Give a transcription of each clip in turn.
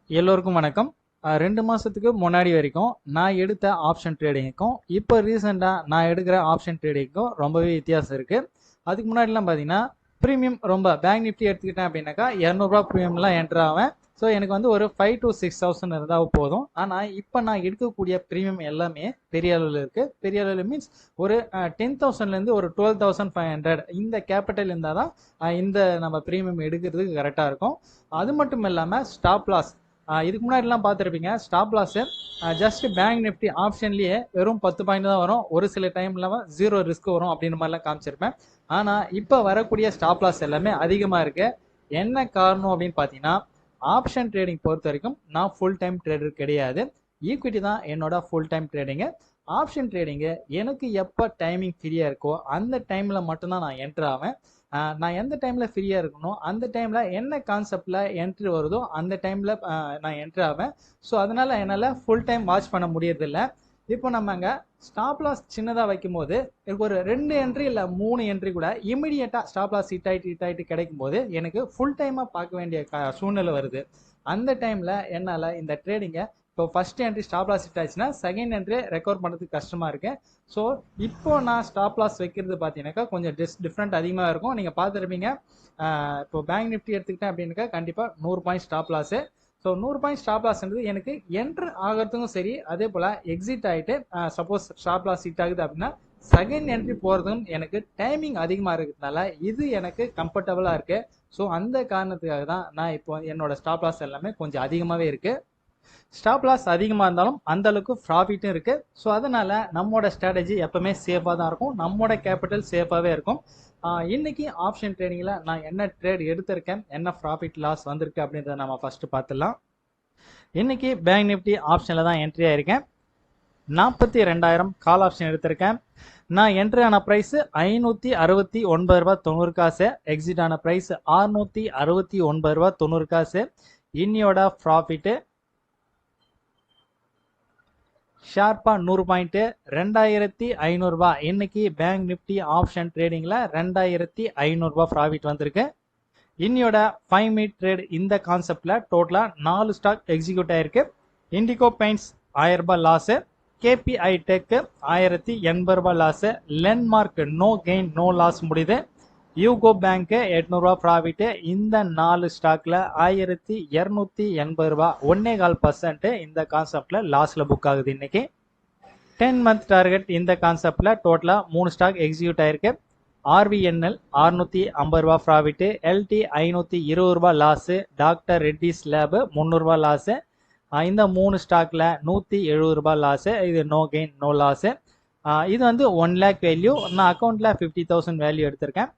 எல்லோருக்கும் வணக்கம். 2 மாசத்துக்கு முன்னாடி வரைக்கும் நான் எடுத்த ஆப்ஷன் ட்ரேடிங்க்கும் இப்போ ரீசெண்டாக நான் எடுக்கிற ஆப்ஷன் ட்ரேடிங்க்கும் ரொம்பவே வித்தியாசம் இருக்குது. அதுக்கு முன்னாடிலாம் பார்த்தீங்கன்னா ப்ரீமியம் ரொம்ப பேங்க் நிஃப்டி எடுத்துக்கிட்டேன் அப்படின்னாக்கா 200 ப்ரீமியம்லாம் என்ட்ரு ஆவேன். ஸோ எனக்கு வந்து ஒரு 5,000 to 6,000 இருந்தால் போதும். ஆனால் இப்போ நான் எடுக்கக்கூடிய ப்ரீமியம் எல்லாமே பெரிய அளவில் இருக்குது. பெரிய அளவில் மீன்ஸ் ஒரு 10,000லேருந்து ஒரு 12,500 இந்த கேபிட்டல் இருந்தால் தான் இந்த நம்ம ப்ரீமியம் எடுக்கிறதுக்கு கரெக்டாக இருக்கும். அது மட்டும் இல்லாமல் ஸ்டாப் லாஸ் இதுக்கு முன்னாடிலாம் பார்த்துருப்பீங்க. Stop loss just bank Nifty ஆப்ஷன்லேயே வெறும் 10 பாயிண்ட் தான் வரும். ஒரு சில டைம்ல 0 ரிஸ்க் வரும் அப்படின்ற மாதிரிலாம் காமிச்சிருப்பேன். ஆனால் இப்போ வரக்கூடிய ஸ்டாப் லாஸ் எல்லாமே அதிகமாக இருக்கு. என்ன காரணம் அப்படின்னு பார்த்தீங்கன்னா, ஆப்ஷன் ட்ரேடிங் பொறுத்த வரைக்கும் நான் ஃபுல் டைம் ட்ரேடர் கிடையாது. ஈக்விட்டி தான் என்னோட full time trading. Option trading எனக்கு எப்போ டைமிங் ஃப்ரீயாக இருக்கோ அந்த டைமில் மட்டும்தான் நான் என்ட்ரு ஆவேன். நான் எந்த டைமில் ஃப்ரீயாக இருக்கணும் அந்த டைமில் என்ன கான்செப்டில் என்ட்ரி வருதோ அந்த டைமில் நான் என்ட்ரி ஆவேன். ஸோ அதனால் என்னால் ஃபுல் டைம் வாட்ச் பண்ண முடியறதில்ல. இப்போ நம்ம அங்கே ஸ்டாப் லாஸ் சின்னதாக வைக்கும் போது எனக்கு ஒரு 2 என்ட்ரி இல்லை 3 என்ட்ரி கூட இமிடியேட்டாக ஸ்டாப் லாஸ் ஹிட் ஆகிட்டு கிடைக்கும் போது எனக்கு ஃபுல் டைமாக பார்க்க வேண்டிய சூழ்நிலை வருது. அந்த டைமில் என்னால் இந்த ட்ரேடிங்கை இப்போ first entry stop loss hit ஆச்சுன்னா செகண்ட் என்ட்ரி ரெக்கவர் பண்ணுறதுக்கு கஷ்டமாக இருக்கு. ஸோ இப்போ நான் ஸ்டாப் லாஸ் வைக்கிறது பார்த்தீங்கன்னாக்கா கொஞ்சம் டிஃப்ரெண்ட் அதிகமாக இருக்கும். நீங்கள் பார்த்துருப்பீங்க. இப்போ பேங்க் நிஃப்டி எடுத்துக்கிட்டேன் அப்படின்னாக்கா கண்டிப்பாக 100 point stop loss. So 100 point stop லாஸ்ன்றது எனக்கு என்ட்ரு ஆகிறதுக்கும் சரி, அதே போல் எக்ஸிட் ஆகிட்டு சப்போஸ் ஸ்டாப் லாஸ் ஹிட் ஆகுது அப்படின்னா செகண்ட் என்ட்ரி போகிறதுக்கும் எனக்கு டைமிங் அதிகமாக இருக்கிறதுனால இது எனக்கு கம்ஃபர்டபுளாக இருக்குது. ஸோ அந்த காரணத்துக்காக தான் நான் இப்போ என்னோட ஸ்டாப் லாஸ் எல்லாமே கொஞ்சம் அதிகமாகவே இருக்குது. ஸ்டாப் லாஸ் அதிகமாக இருந்தாலும் அந்த அளவுக்கு ப்ராஃபிட்டும் இருக்குது. ஸோ அதனால் நம்மளோட ஸ்ட்ராட்டஜி எப்பவுமே சேஃபாக தான் இருக்கும். நம்மளோட கேபிட்டல் சேஃபாகவே இருக்கும். இன்னைக்கு ஆப்ஷன் ட்ரேடிங்கில் நான் என்ன ட்ரேட் எடுத்திருக்கேன், என்ன ப்ராஃபிட் லாஸ் வந்திருக்கு அப்படின்றத நம்ம ஃபர்ஸ்ட் பார்த்துடலாம். இன்னைக்கு பேங்க் நிஃப்டி ஆப்ஷனில் தான் என்ட்ரி ஆயிருக்கேன். 42,000 கால் ஆப்ஷன் எடுத்திருக்கேன். நான் என்ட்ரி ஆன ப்ரைஸ் 569 ரூபா 90 காசு. எக்ஸிட் ஆன ப்ரைஸ் 669 ரூபா 90 காசு. இன்னியோட ப்ராஃபிட்டு ஷார்ப்பா 100 பாயிண்ட் 2,500 ரூபாய். இன்னைக்கு பேங்க் நிஃப்டி ஆப்ஷன் ட்ரேடிங்ல 2,500 ரூபாய் ப்ராஃபிட் வந்திருக்கு. இன்னையோட 5 மினிட் ட்ரேட் இந்த கான்செப்ட்ல டோட்டலா 4 ஸ்டாக் எக்ஸிக்யூட் ஆயிருக்கு. இண்டிகோ பெயிண்ட்ஸ் 1000 ரூபாய் லாஸ், கேபிஐ டெக் 1,080 ரூபாய் லாஸ், லென்மார்க் நோ கெயின் நோ லாஸ் முடியுது. யூகோ பேங்க் 800 ரூபாய் ப்ராஃபிட். இந்த 4 ஸ்டாக்ல 1,280 ரூபாய் 1.25% இந்த கான்செப்ட்ல லாஸ்ல புக் ஆகுது. இன்னைக்கு 10 மந்த் டார்கெட் இந்த கான்செப்ட்ல டோட்டலா 3 ஸ்டாக் எக்ஸிக்யூட் ஆயிருக்கு. ஆர்விஎன்எல் 650 ரூபாய் ப்ராஃபிட், எல்டி 520 ரூபாய் லாஸ், டாக்டர் ரெட்டிஸ் லேப் 300 ரூபாய் லாஸ். இந்த 3 ஸ்டாக்ல 170 ரூபாய் லாஸ். இது நோ கெயின் நோ லாஸ். இது வந்து 1 lakh வேல்யூ. நான் அக்கௌண்ட்ல 50,000 வேல்யூ எடுத்திருக்கேன்.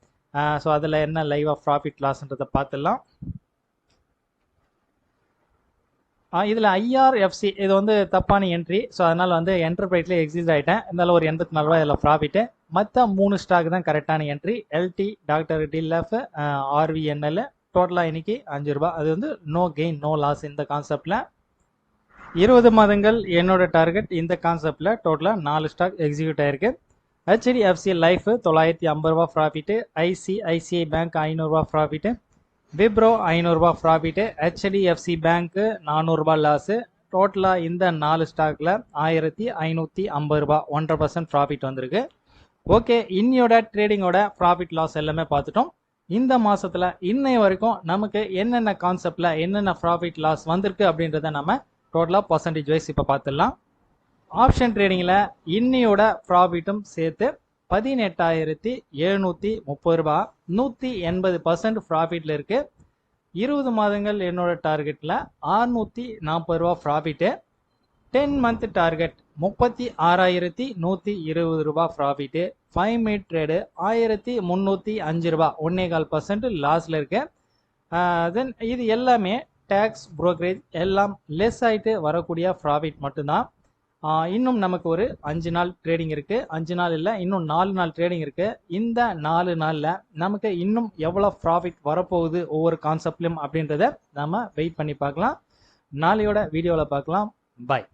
ஸோ அதில் என்ன லைவ் ஆஃப் ப்ராஃபிட் லாஸ்ன்றதை பார்த்துடலாம். இதில் ஐஆர்எஃப்சி இது வந்து தப்பான என்ட்ரி. ஸோ அதனால் வந்து என்டர்பிரைஸ்ல எக்ஸிட் ஆகிட்டேன். இருந்தாலும் ஒரு 84 ரூபாய் இதில் ப்ராஃபிட்டு. மற்ற 3 ஸ்டாக் தான் கரெக்டான என்ட்ரி. எல்டி, டாக்டர் டிஎல்எஃப், ஆர்விஎன்எல் டோட்டலாக இன்னைக்கு 5 ரூபாய். அது வந்து நோ கெயின் நோ லாஸ் இந்த கான்செப்டில். 20 மாதங்கள் என்னோட டார்கெட் இந்த கான்செப்டில் டோட்டலாக 4 ஸ்டாக் எக்ஸிக்யூட் ஆயிருக்கு. ஹெச்டிஎஃப்சி லைஃப் 950 ரூபாய் ப்ராஃபிட், ஐசிஐசிஐ பேங்க் 500 ரூபாய் ப்ராஃபிட், விப்ரோ 500 ரூபாய் ப்ராஃபிட், ஹெச்டிஎஃப்சி பேங்க் 400 ரூபாய் லாஸ். டோட்டலாக இந்த 4 ஸ்டாக்ல 1,550 ரூபாய் 1.5% ப்ராஃபிட் வந்திருக்கு. ஓகே, இன்னையோட ட்ரேடிங்கோட ப்ராஃபிட் லாஸ் எல்லாமே பார்த்துட்டோம். இந்த மாசத்துல இன்னை வரைக்கும் நமக்கு என்னென்ன கான்செப்ட்ல என்னென்ன ப்ராஃபிட் லாஸ் வந்திருக்கு அப்படின்றத நம்ம டோட்டலா பர்சன்டேஜ் வைஸ் இப்போ பார்த்துடலாம். ஆப்ஷன் ட்ரேடிங்ல இன்னையோட ப்ராஃபிட்டும் சேர்த்து 18,730 ரூபாய் 180% ப்ராஃபிட்ல இருக்கு. 20 மாதங்கள் என்னோட டார்கெட்ல 640 ரூபாய் ப்ராஃபிட். 10 மந்த் டார்கெட் 36,120 ரூபாய் ப்ராஃபிட். 5 மினிட் ட்ரேடு 1,305 ரூபாய் 1.25% லாஸ்ல இருக்கு. தென் இது எல்லாமே டேக்ஸ் புரோக்கரேஜ் எல்லாம் லெஸ் ஆயிட்டு வரக்கூடிய ப்ராஃபிட் மட்டும்தான். இன்னும் நமக்கு ஒரு 5 நாள் ட்ரேடிங் இருக்கு. 5 நாள் இல்லை, இன்னும் 4 நாள் ட்ரேடிங் இருக்கு. இந்த 4 நாள்ல நமக்கு இன்னும் எவ்வளவு ப்ராஃபிட் வரப்போகுது ஒவ்வொரு கான்செப்ட்லயும் அப்படின்றத நாம வெயிட் பண்ணி பார்க்கலாம். நாளையோட வீடியோவில் பார்க்கலாம். பாய்.